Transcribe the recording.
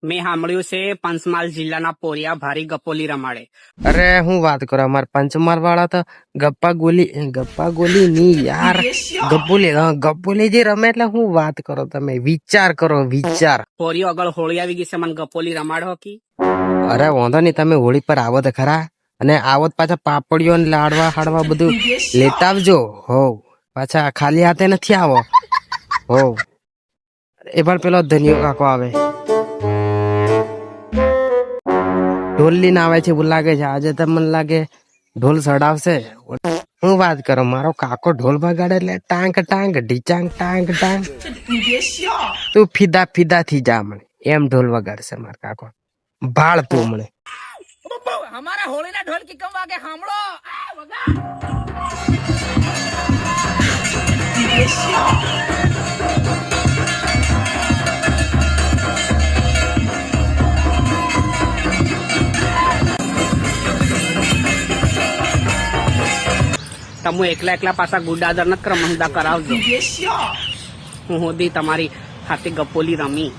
મેં સાંભળ્યું છે પંચમહાલ જિલ્લાના પોરિયા ભારી ગપ્પોલી રમાડે. અરે હું વાત કરો, અમાર પંચમહાલ વાળા તો ગપ્પા ગોલી ની યાર, ગપ્પોલી જે રમે એટલે હું વાત કરો તમે, વિચાર કરો વિચાર. પોરિયો આગળ હોળી આવી ગઈ છે, મને ગપ્પોલી રમાડો કી. અરે વાંધો નહીં, તમે હોળી પર આવો તો ખરા, અને આવો તો પાછા પાપડીઓ ને લાડવા હાડવા બધું લેતા આવજો. હો પાછા ખાલી હાથે નથી આવો. હો એ પણ પેલો ધનિયો કાકો આવે, ઢોલ લઈને આવે છે એવું લાગે છે. આજે તો મને લાગે ઢોલ સડાવશે. હું વાત કરો, મારો કાકો ઢોલ વગાડે એટલે ટાંગ ટાંગ ઢીચાંગ ટાંગ ટાંગ, તું ફીદા ફીદા થી જા મને, એમ ઢોલ વગાડશે મારો કાકો. ભાળ તું મને. हमारा होली ना ढोल की कम वागे सामड़ो તમે એકલા એકલા પાછા ગુડાદર ન ક્રમંદા કરાવજો. હું હોદી તમારી હાથે ગપ્પોલી રમી.